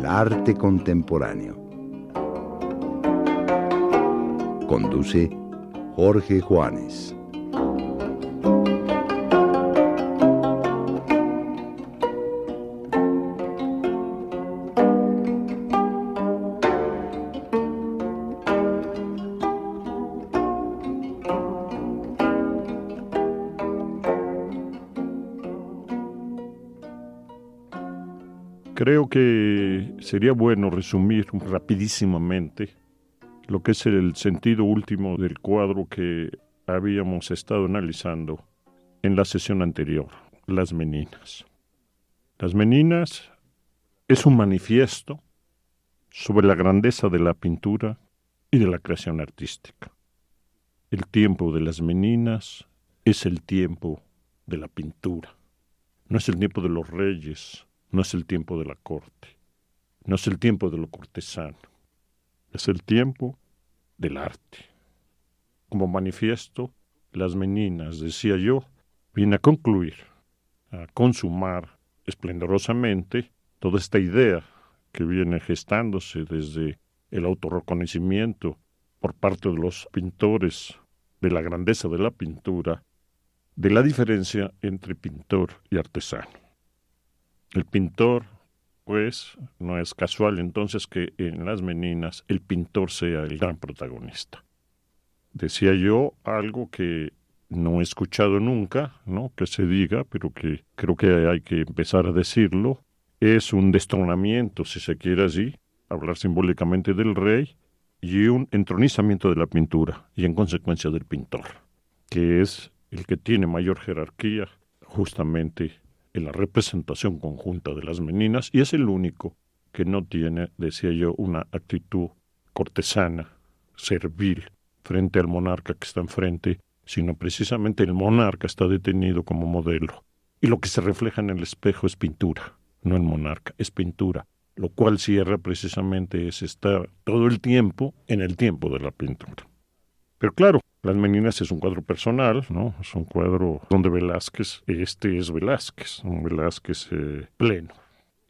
arte contemporáneo. Conduce Jorge Juanes. Creo que sería bueno resumir rapidísimamente lo que es el sentido último del cuadro que habíamos estado analizando en la sesión anterior, Las Meninas. Las Meninas es un manifiesto sobre la grandeza de la pintura y de la creación artística. El tiempo de las Meninas es el tiempo de la pintura. No es el tiempo de los reyes, no es el tiempo de la corte, no es el tiempo de lo cortesano, es el tiempo del arte. Como manifiesto, Las Meninas, decía yo, viene a concluir, a consumar esplendorosamente toda esta idea que viene gestándose desde el autorreconocimiento por parte de los pintores de la grandeza de la pintura, de la diferencia entre pintor y artesano. El pintor, pues, no es casual entonces que en Las Meninas el pintor sea el gran protagonista. Decía yo algo que no he escuchado nunca, ¿no?, que se diga, pero que creo que hay que empezar a decirlo. Es un destronamiento, si se quiere así, hablar simbólicamente del rey, y un entronizamiento de la pintura, y en consecuencia del pintor, que es el que tiene mayor jerarquía, justamente en la representación conjunta de las Meninas, y es el único que no tiene, decía yo, una actitud cortesana, servil, frente al monarca que está enfrente, sino precisamente el monarca está detenido como modelo. Y lo que se refleja en el espejo es pintura, no el monarca, es pintura, lo cual cierra precisamente es estar todo el tiempo en el tiempo de la pintura. Pero claro, Las Meninas es un cuadro personal, ¿no? Es un cuadro donde Velázquez, es Velázquez, un Velázquez pleno.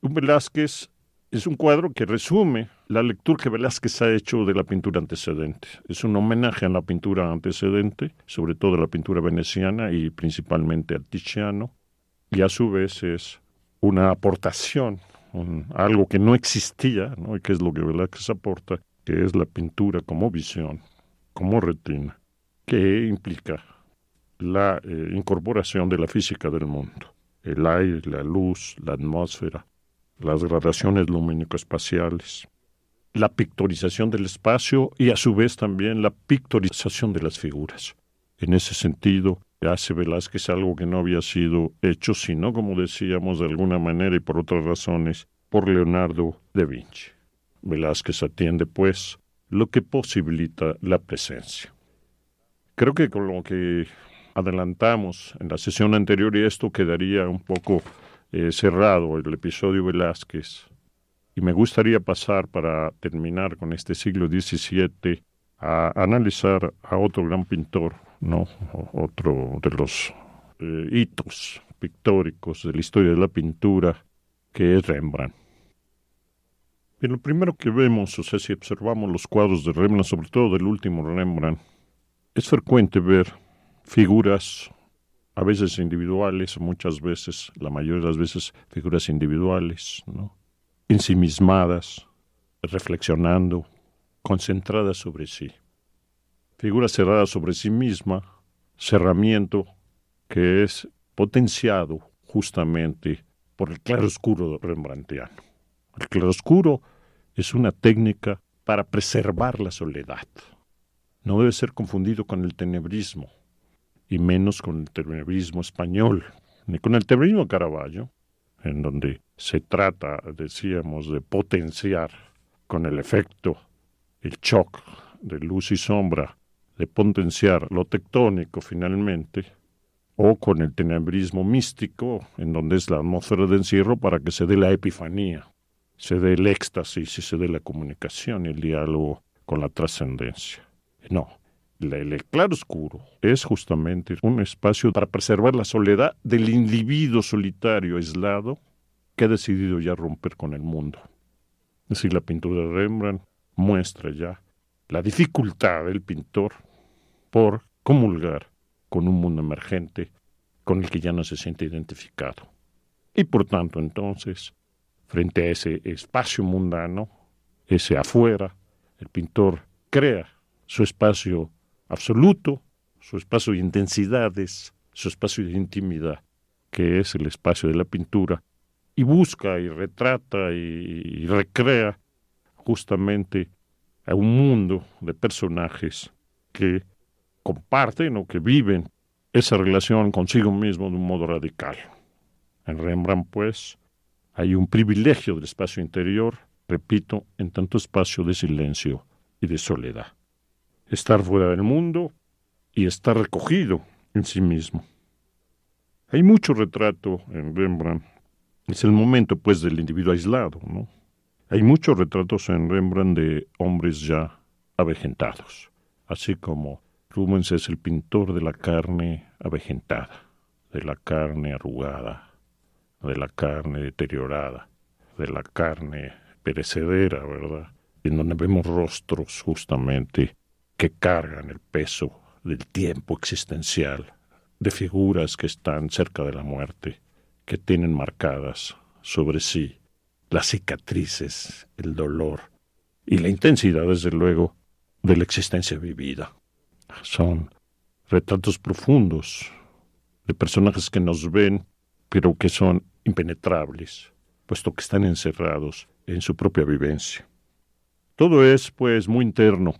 Un Velázquez es un cuadro que resume la lectura que Velázquez ha hecho de la pintura antecedente. Es un homenaje a la pintura antecedente, sobre todo a la pintura veneciana y principalmente a Tiziano, y a su vez es una aportación, algo que no existía, ¿no?, y que es lo que Velázquez aporta, que es la pintura como visión, como retina, que implica la incorporación de la física del mundo, el aire, la luz, la atmósfera, las gradaciones lumínico-espaciales, la pictorización del espacio y a su vez también la pictorización de las figuras. En ese sentido, hace Velázquez algo que no había sido hecho, sino, como decíamos, de alguna manera y por otras razones, por Leonardo da Vinci. Velázquez atiende, pues, lo que posibilita la presencia. Creo que con lo que adelantamos en la sesión anterior, y esto quedaría un poco cerrado el episodio Velázquez, y me gustaría pasar para terminar con este siglo XVII a analizar a otro gran pintor, ¿no?, otro de los hitos pictóricos de la historia de la pintura, que es Rembrandt. Y lo primero que vemos, o sea, si observamos los cuadros de Rembrandt, sobre todo del último Rembrandt, es frecuente ver figuras, a veces individuales, muchas veces, la mayoría de las veces, figuras individuales, ¿no?, ensimismadas, reflexionando, concentradas sobre sí. Figura cerrada sobre sí misma, cerramiento que es potenciado justamente por el claroscuro rembrandtiano. El claroscuro es una técnica para preservar la soledad. No debe ser confundido con el tenebrismo, y menos con el tenebrismo español, ni con el tenebrismo de Caravaggio, en donde se trata, decíamos, de potenciar con el efecto, el shock de luz y sombra, de potenciar lo tectónico finalmente, o con el tenebrismo místico, en donde es la atmósfera de encierro para que se dé la epifanía, se dé el éxtasis y se dé la comunicación y el diálogo con la trascendencia. No, el claroscuro es justamente un espacio para preservar la soledad del individuo solitario, aislado, que ha decidido ya romper con el mundo. Es decir, la pintura de Rembrandt muestra ya la dificultad del pintor por comulgar con un mundo emergente con el que ya no se siente identificado. Y por tanto, entonces, frente a ese espacio mundano, ese afuera, el pintor crea su espacio absoluto, su espacio de intensidades, su espacio de intimidad, que es el espacio de la pintura, y busca y retrata y recrea justamente a un mundo de personajes que comparten o que viven esa relación consigo mismo de un modo radical. En Rembrandt, pues, hay un privilegio del espacio interior, repito, en tanto espacio de silencio y de soledad. Estar fuera del mundo y estar recogido en sí mismo. Hay mucho retrato en Rembrandt. Es el momento, pues, del individuo aislado, ¿no? Hay muchos retratos en Rembrandt de hombres ya avejentados, así como Rubens es el pintor de la carne avejentada, de la carne arrugada, de la carne deteriorada, de la carne perecedera, ¿verdad? En donde vemos rostros justamente que cargan el peso del tiempo existencial, de figuras que están cerca de la muerte, que tienen marcadas sobre sí las cicatrices, el dolor y la intensidad, desde luego, de la existencia vivida. Son retratos profundos de personajes que nos ven, pero que son impenetrables, puesto que están encerrados en su propia vivencia. Todo es, pues, muy interno.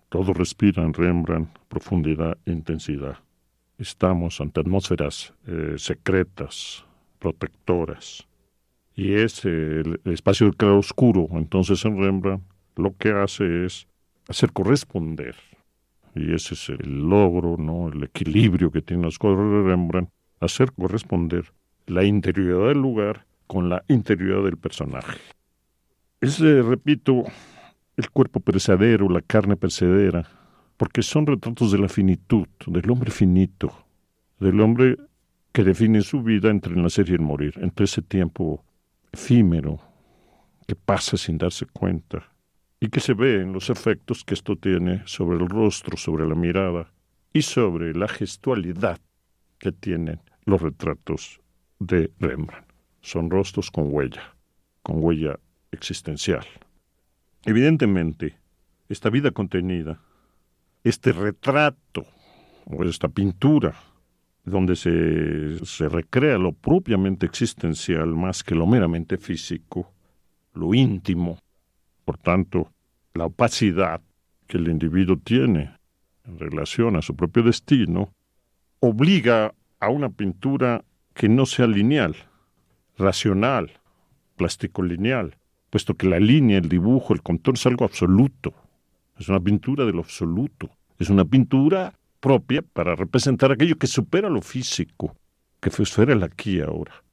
Todo respira en Rembrandt profundidad e intensidad. Estamos ante atmósferas secretas, protectoras. Y es el espacio del claroscuro. Entonces en Rembrandt lo que hace es hacer corresponder. Y ese es el logro, ¿no? El equilibrio que tienen los cuadros de Rembrandt. Hacer corresponder la interioridad del lugar con la interioridad del personaje. Es, repito, el cuerpo perecedero, la carne perecedera, porque son retratos de la finitud, del hombre finito, del hombre que define su vida entre el nacer y el morir, entre ese tiempo efímero que pasa sin darse cuenta y que se ve en los efectos que esto tiene sobre el rostro, sobre la mirada y sobre la gestualidad que tienen los retratos de Rembrandt. Son rostros con huella existencial. Evidentemente, esta vida contenida, este retrato o esta pintura, donde se recrea lo propiamente existencial más que lo meramente físico, lo íntimo, por tanto, la opacidad que el individuo tiene en relación a su propio destino, obliga a una pintura que no sea lineal, racional, plástico-lineal, puesto que la línea, el dibujo, el contorno es algo absoluto. Es una pintura de lo absoluto. Es una pintura propia para representar aquello que supera lo físico, que fuera el aquí y ahora.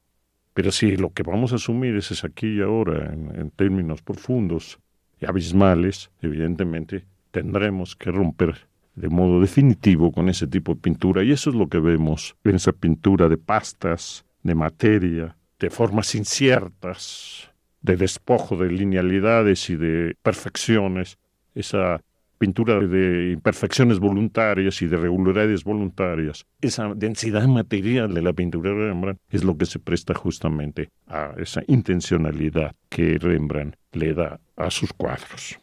Pero si lo que vamos a asumir es ese aquí y ahora en términos profundos y abismales, evidentemente tendremos que romper de modo definitivo con ese tipo de pintura. Y eso es lo que vemos en esa pintura de pastas, de materia, de formas inciertas, de despojo de linealidades y de perfecciones, esa pintura de imperfecciones voluntarias y de regularidades voluntarias. Esa densidad material de la pintura de Rembrandt es lo que se presta justamente a esa intencionalidad que Rembrandt le da a sus cuadros.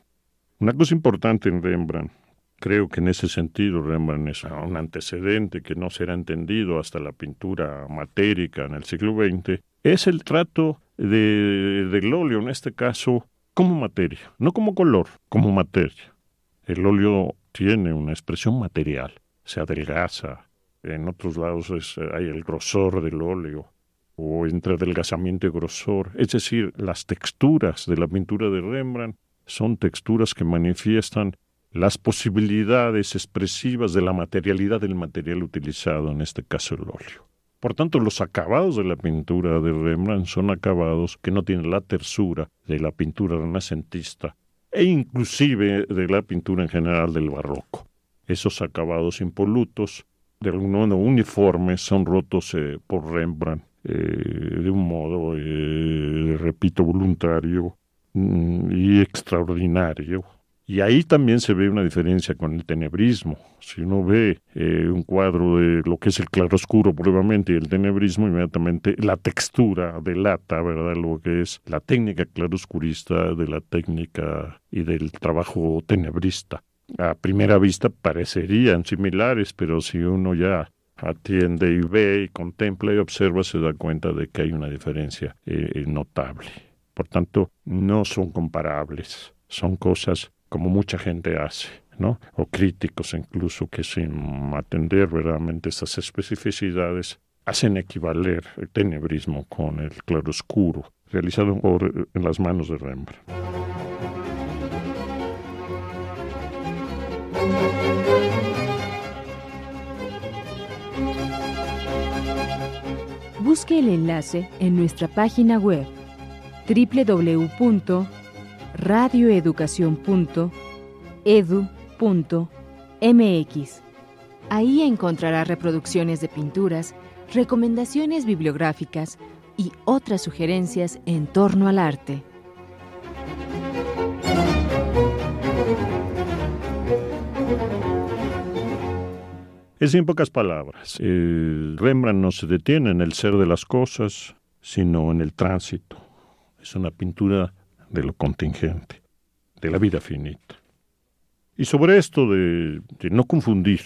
Una cosa importante en Rembrandt, creo que en ese sentido Rembrandt es un antecedente que no será entendido hasta la pintura matérica en el siglo XX, es el trato del óleo, en este caso, como materia, no como color, como materia. El óleo tiene una expresión material, se adelgaza, en otros lados hay el grosor del óleo, o entre adelgazamiento y grosor. Es decir, las texturas de la pintura de Rembrandt son texturas que manifiestan las posibilidades expresivas de la materialidad del material utilizado, en este caso el óleo. Por tanto, los acabados de la pintura de Rembrandt son acabados que no tienen la tersura de la pintura renacentista e inclusive de la pintura en general del barroco. Esos acabados impolutos, de algún modo uniformes, son rotos por Rembrandt de un modo, repito, voluntario, y extraordinario. Y ahí también se ve una diferencia con el tenebrismo. Si uno ve un cuadro de lo que es el claroscuro probablemente y el tenebrismo, inmediatamente la textura delata, ¿verdad?, lo que es la técnica claroscurista de la técnica y del trabajo tenebrista. A primera vista parecerían similares, pero si uno ya atiende y ve y contempla y observa, se da cuenta de que hay una diferencia notable. Por tanto, no son comparables, son cosas como mucha gente hace, ¿no? O críticos incluso que sin atender verdaderamente esas especificidades hacen equivaler el tenebrismo con el claroscuro realizado en las manos de Rembrandt. Busque el enlace en nuestra página web www.radioeducacion.edu.mx. Ahí encontrará reproducciones de pinturas, recomendaciones bibliográficas y otras sugerencias en torno al arte. Es en pocas palabras. Rembrandt no se detiene en el ser de las cosas, sino en el tránsito. Es una pintura de lo contingente, de la vida finita. Y sobre esto de no confundir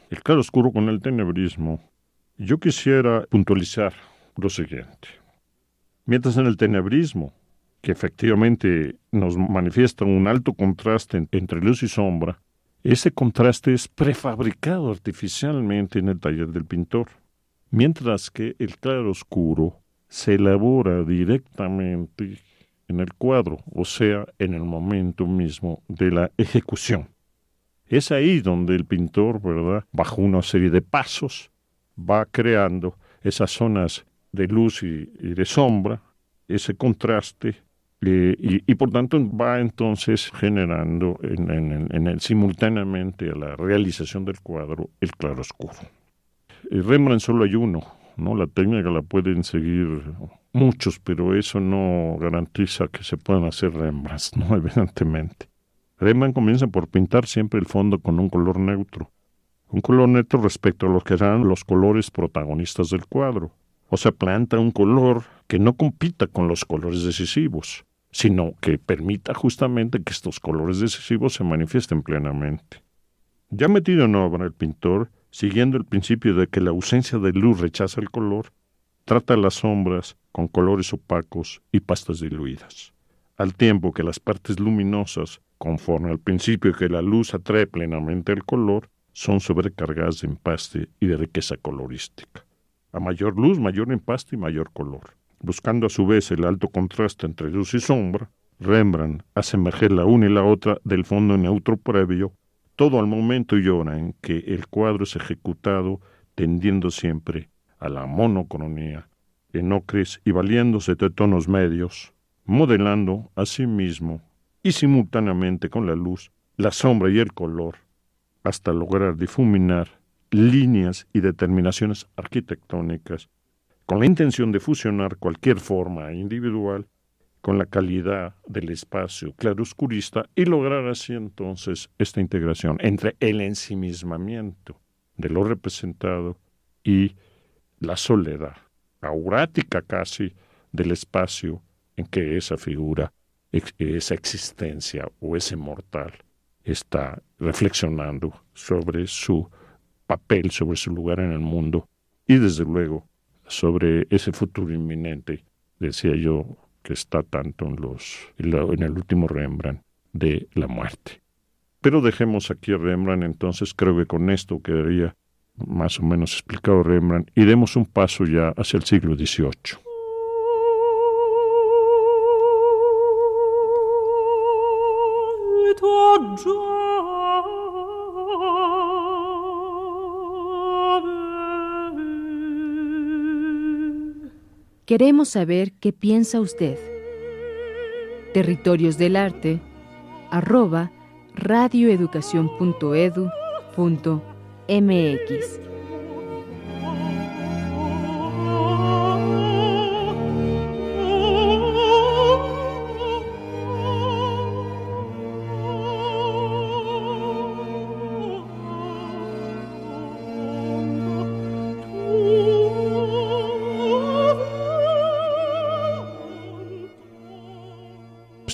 el claroscuro con el tenebrismo, yo quisiera puntualizar lo siguiente. Mientras en el tenebrismo, que efectivamente nos manifiesta un alto contraste entre luz y sombra, ese contraste es prefabricado artificialmente en el taller del pintor, mientras que el claroscuro se elabora directamente en el cuadro, o sea, en el momento mismo de la ejecución. Es ahí donde el pintor, ¿verdad?, bajo una serie de pasos, va creando esas zonas de luz y de sombra, ese contraste, y por tanto va entonces generando simultáneamente a la realización del cuadro el claroscuro. Rembrandt solo hay uno, ¿no? La técnica la pueden seguir muchos, pero eso no garantiza que se puedan hacer Rembrandts, ¿no? Evidentemente. Rembrandt comienza por pintar siempre el fondo con un color neutro respecto a lo que eran los colores protagonistas del cuadro. O sea, planta un color que no compita con los colores decisivos, sino que permita justamente que estos colores decisivos se manifiesten plenamente. Ya metido en obra, el pintor, siguiendo el principio de que la ausencia de luz rechaza el color, trata las sombras con colores opacos y pastas diluidas, al tiempo que las partes luminosas, conforme al principio que la luz atrae plenamente el color, son sobrecargadas de empaste y de riqueza colorística. A mayor luz, mayor empaste y mayor color. Buscando a su vez el alto contraste entre luz y sombra, Rembrandt hace emerger la una y la otra del fondo neutro previo, todo al momento y hora en que el cuadro es ejecutado, tendiendo siempre a la monocronía, en ocres y valiéndose de tonos medios, modelando a sí mismo y simultáneamente con la luz, la sombra y el color, hasta lograr difuminar líneas y determinaciones arquitectónicas con la intención de fusionar cualquier forma individual con la calidad del espacio claroscurista y lograr así entonces esta integración entre el ensimismamiento de lo representado y la soledad aurática casi del espacio en que esa figura, esa existencia o ese mortal está reflexionando sobre su papel, sobre su lugar en el mundo y desde luego sobre ese futuro inminente, decía yo, que está tanto en el último Rembrandt de la muerte. Pero dejemos aquí a Rembrandt, entonces creo que con esto quedaría más o menos explicado Rembrandt y demos un paso ya hacia el siglo XVIII. Queremos saber qué piensa usted. Territorios del Arte @radioeducacion.edu.mx.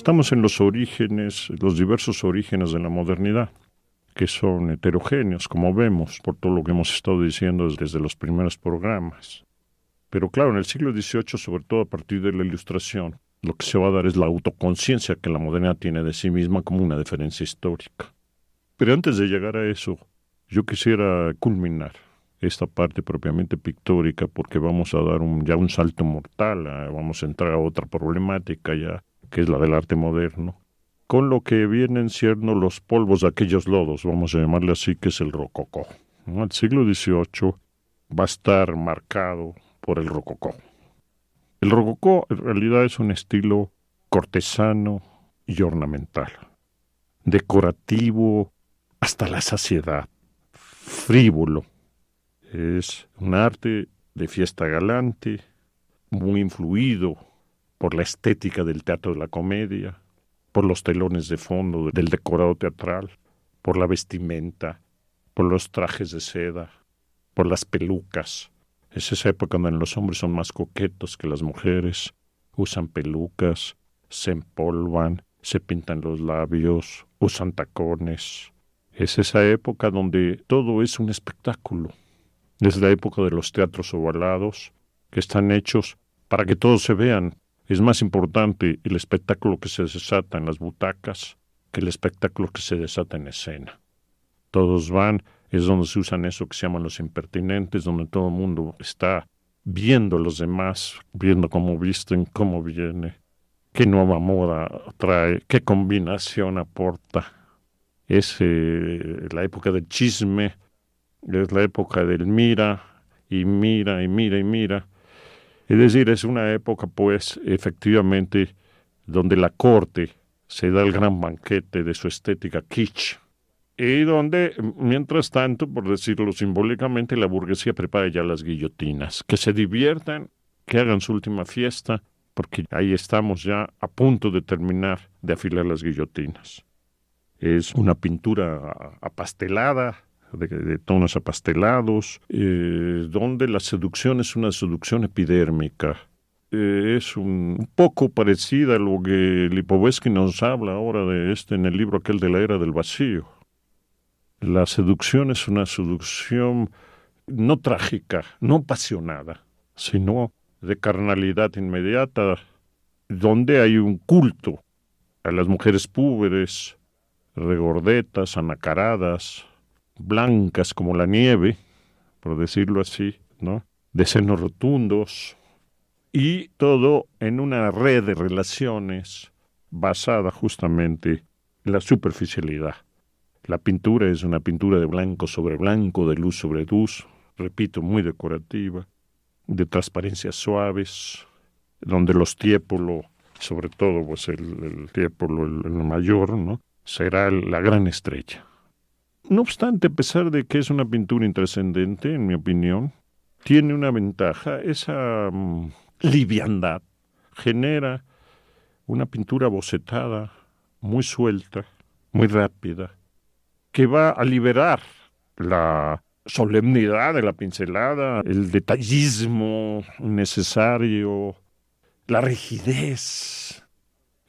estamos en los orígenes, los diversos orígenes de la modernidad, que son heterogéneos, como vemos, por todo lo que hemos estado diciendo desde los primeros programas. Pero claro, en el siglo XVIII, sobre todo a partir de la Ilustración, lo que se va a dar es la autoconciencia que la modernidad tiene de sí misma como una diferencia histórica. Pero antes de llegar a eso, yo quisiera culminar esta parte propiamente pictórica, porque vamos a dar ya un salto mortal, vamos a entrar a otra problemática ya, que es la del arte moderno, con lo que vienen siendo los polvos de aquellos lodos, vamos a llamarle así, que es el rococó, ¿no? El siglo XVIII va a estar marcado por el rococó. El rococó en realidad es un estilo cortesano y ornamental, decorativo hasta la saciedad, frívolo. Es un arte de fiesta galante, muy influido por la estética del teatro de la comedia, por los telones de fondo del decorado teatral, por la vestimenta, por los trajes de seda, por las pelucas. Es esa época donde los hombres son más coquetos que las mujeres, usan pelucas, se empolvan, se pintan los labios, usan tacones. Es esa época donde todo es un espectáculo. Es la época de los teatros ovalados, que están hechos para que todos se vean. Es más importante el espectáculo que se desata en las butacas que el espectáculo que se desata en escena. Todos van, es donde se usan eso que se llaman los impertinentes, donde todo el mundo está viendo a los demás, viendo cómo visten, cómo viene, qué nueva moda trae, qué combinación aporta. Es la época del chisme, es la época del mira y mira y mira y mira. Es decir, es una época, pues, efectivamente, donde la corte se da el gran banquete de su estética kitsch, y donde, mientras tanto, por decirlo simbólicamente, la burguesía prepara ya las guillotinas. Que se diviertan, que hagan su última fiesta, porque ahí estamos ya a punto de terminar de afilar las guillotinas. Es una pintura apastelada, de tonos apastelados, donde la seducción es una seducción epidérmica. Es un poco parecida a lo que Lipovetsky nos habla ahora en el libro aquel de la era del vacío. La seducción es una seducción no trágica, no apasionada, sino de carnalidad inmediata, donde hay un culto a las mujeres púberes, regordetas, anacaradas, blancas como la nieve, por decirlo así, ¿no? De senos rotundos, y todo en una red de relaciones basada justamente en la superficialidad. La pintura es una pintura de blanco sobre blanco, de luz sobre luz, repito, muy decorativa, de transparencias suaves, donde los tiepolo, sobre todo pues el tiepolo, el mayor, ¿no?, será la gran estrella. No obstante, a pesar de que es una pintura intrascendente, en mi opinión, tiene una ventaja. Esa liviandad genera una pintura bocetada, muy suelta, muy rápida, que va a liberar la solemnidad de la pincelada, el detallismo necesario, la rigidez.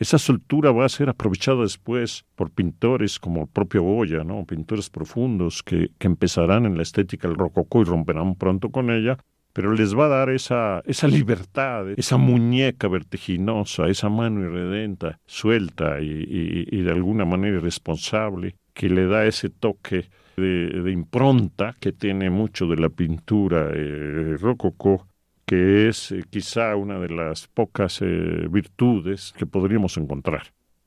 Esa soltura va a ser aprovechada después por pintores como el propio Goya, ¿no? Pintores profundos que empezarán en la estética del rococó y romperán pronto con ella, pero les va a dar esa libertad, esa muñeca vertiginosa, esa mano irredenta, suelta y de alguna manera irresponsable, que le da ese toque de impronta que tiene mucho de la pintura rococó, que es quizá una de las pocas virtudes que podríamos encontrar.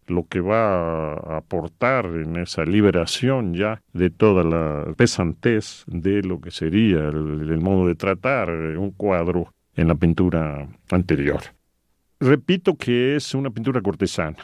Lo que va a aportar en esa liberación ya de toda la pesantez de lo que sería el modo de tratar un cuadro en la pintura anterior. Repito que es una pintura cortesana,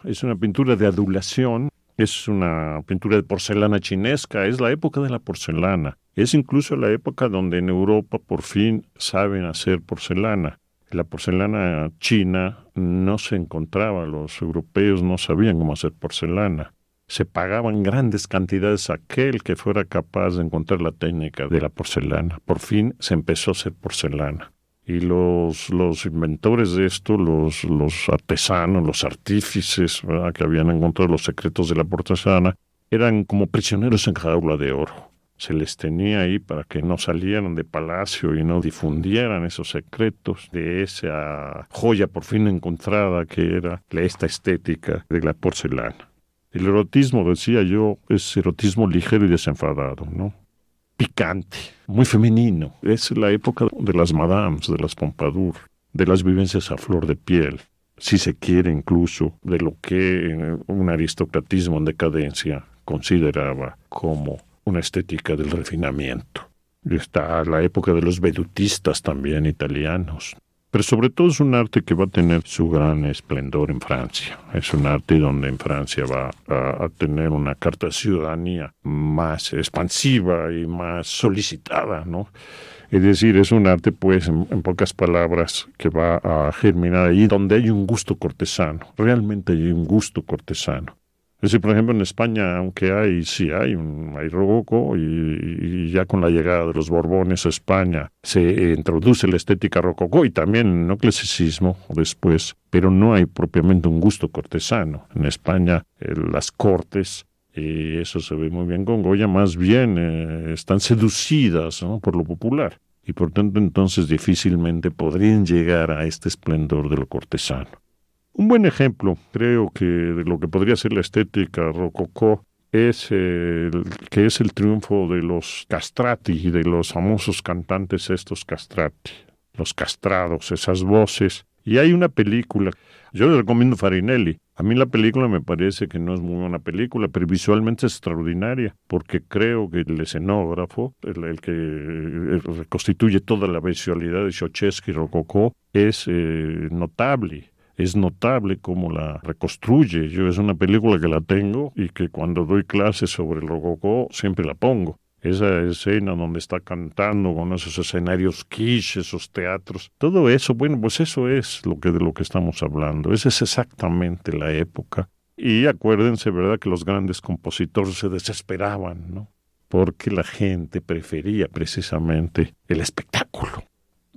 es una pintura de adulación, es una pintura de porcelana chinesca, es la época de la porcelana. Es incluso la época donde en Europa por fin saben hacer porcelana. La porcelana china no se encontraba, los europeos no sabían cómo hacer porcelana. Se pagaban grandes cantidades a aquel que fuera capaz de encontrar la técnica de la porcelana. Por fin se empezó a hacer porcelana. Y los inventores de esto, los artesanos, los artífices, ¿verdad?, que habían encontrado los secretos de la porcelana, eran como prisioneros en jaula de oro. Se les tenía ahí para que no salieran de palacio y no difundieran esos secretos de esa joya por fin encontrada que era esta estética de la porcelana. El erotismo, decía yo, es erotismo ligero y desenfadado, ¿no? Picante, muy femenino. Es la época de las madames, de las Pompadour, de las vivencias a flor de piel, si se quiere incluso, de lo que un aristocratismo en decadencia consideraba como una estética del refinamiento. Y está la época de los vedutistas también italianos. Pero sobre todo es un arte que va a tener su gran esplendor en Francia. Es un arte donde en Francia va a tener una carta de ciudadanía más expansiva y más solicitada, ¿no? Es decir, es un arte, pues, en pocas palabras, que va a germinar ahí donde hay un gusto cortesano. Realmente hay un gusto cortesano. Es decir, por ejemplo, en España, aunque hay rococó, y ya con la llegada de los Borbones a España se introduce la estética rococó y también el neoclasicismo después, pero no hay propiamente un gusto cortesano. En España, las cortes, y eso se ve muy bien con Goya, más bien están seducidas, ¿no?, por lo popular, y por tanto entonces difícilmente podrían llegar a este esplendor de lo cortesano. Un buen ejemplo, creo que de lo que podría ser la estética rococó es el triunfo de los castrati y de los famosos cantantes estos castrati, los castrados, esas voces. Y hay una película, yo le recomiendo Farinelli. A mí la película me parece que no es muy buena película, pero visualmente es extraordinaria, porque creo que el escenógrafo, el que reconstituye toda la visualidad de Schotteschi rococó, es notable. Es notable cómo la reconstruye. Es una película que la tengo y que cuando doy clases sobre el rococó siempre la pongo. Esa escena donde está cantando con esos escenarios quiche, esos teatros, todo eso, bueno, pues eso es de lo que estamos hablando. Esa es exactamente la época. Y acuérdense, ¿verdad?, que los grandes compositores se desesperaban, ¿no?, porque la gente prefería precisamente el espectáculo.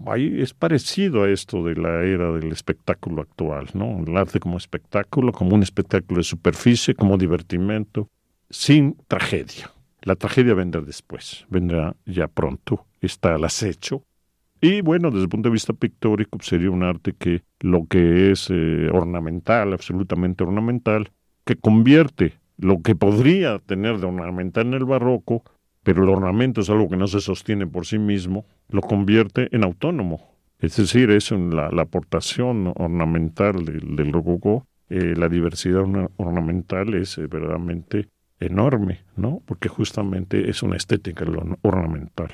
Ahí es parecido a esto de la era del espectáculo actual, ¿no? El arte como espectáculo, como un espectáculo de superficie, como divertimento, sin tragedia. La tragedia vendrá después, vendrá ya pronto, está al acecho. Y bueno, desde el punto de vista pictórico, sería un arte que lo que es ornamental, absolutamente ornamental, que convierte lo que podría tener de ornamental en el barroco, pero el ornamento es algo que no se sostiene por sí mismo, lo convierte en autónomo. Es decir, es la aportación ornamental del rococó, la diversidad ornamental es verdaderamente enorme, ¿no?, porque justamente es una estética ornamental.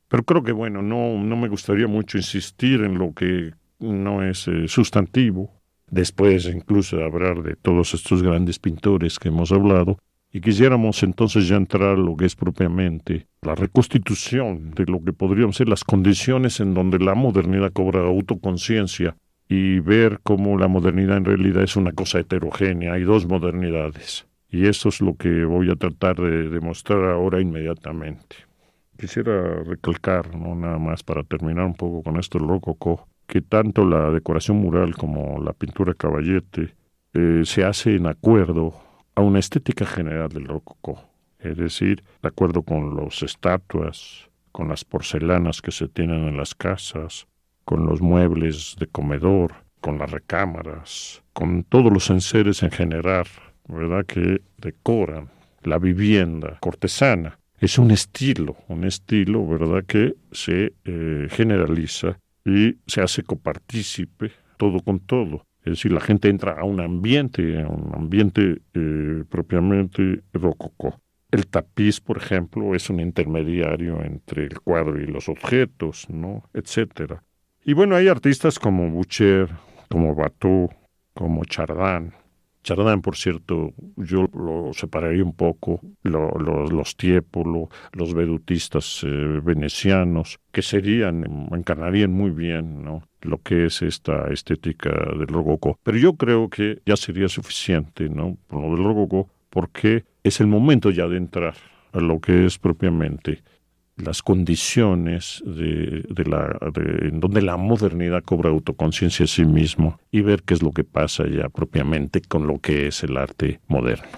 Pero creo que, bueno, no me gustaría mucho insistir en lo que no es sustantivo. Después incluso de hablar de todos estos grandes pintores que hemos hablado, y quisiéramos entonces ya entrar a lo que es propiamente la reconstitución de lo que podrían ser las condiciones en donde la modernidad cobra autoconciencia y ver cómo la modernidad en realidad es una cosa heterogénea. Hay dos modernidades. Y eso es lo que voy a tratar de demostrar ahora inmediatamente. Quisiera recalcar, ¿no?, nada más para terminar un poco con esto del rococó, que tanto la decoración mural como la pintura caballete se hace en acuerdo a una estética general del rococó, es decir, de acuerdo con las estatuas, con las porcelanas que se tienen en las casas, con los muebles de comedor, con las recámaras, con todos los enseres en general, ¿verdad?, que decoran la vivienda cortesana. Es un estilo, ¿verdad?, que se generaliza y se hace copartícipe todo con todo. Es decir, la gente entra a un ambiente propiamente rococó. El tapiz, por ejemplo, es un intermediario entre el cuadro y los objetos, ¿no?, etcétera. Y bueno, hay artistas como Boucher, como Watteau, como Chardin. Chardin, por cierto, yo lo separaría un poco, los Tiepolo, los vedutistas venecianos, que encarnarían muy bien, ¿no?, lo que es esta estética del rococó. Pero yo creo que ya sería suficiente, ¿no?, por lo del rococó, porque es el momento ya de entrar a lo que es propiamente las condiciones en donde la modernidad cobra autoconciencia a sí mismo y ver qué es lo que pasa ya propiamente con lo que es el arte moderno.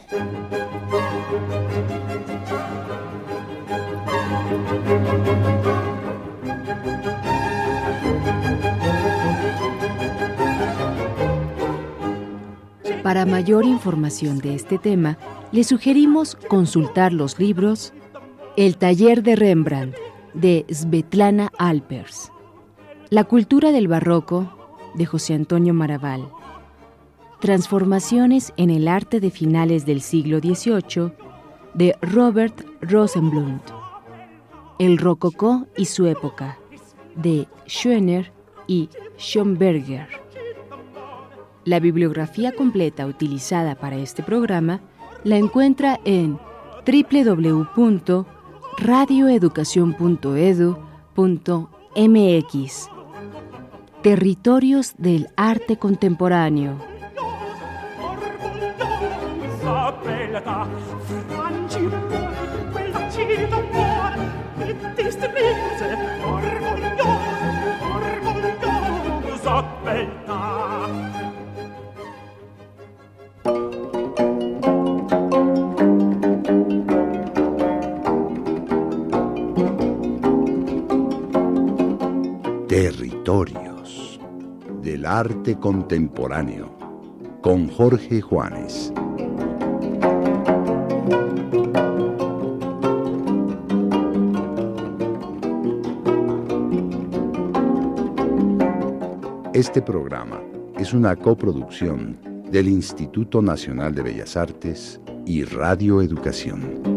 Para mayor información de este tema, le sugerimos consultar los libros El taller de Rembrandt, de Svetlana Alpers, La cultura del barroco, de José Antonio Maravall, Transformaciones en el arte de finales del siglo XVIII, de Robert Rosenbluth, El rococó y su época, de Schöner y Schönberger. La bibliografía completa utilizada para este programa la encuentra en www.radioeducacion.edu.mx. Territorios del arte contemporáneo. Territorios del arte contemporáneo con Jorge Juanes. Este programa es una coproducción del Instituto Nacional de Bellas Artes y Radio Educación.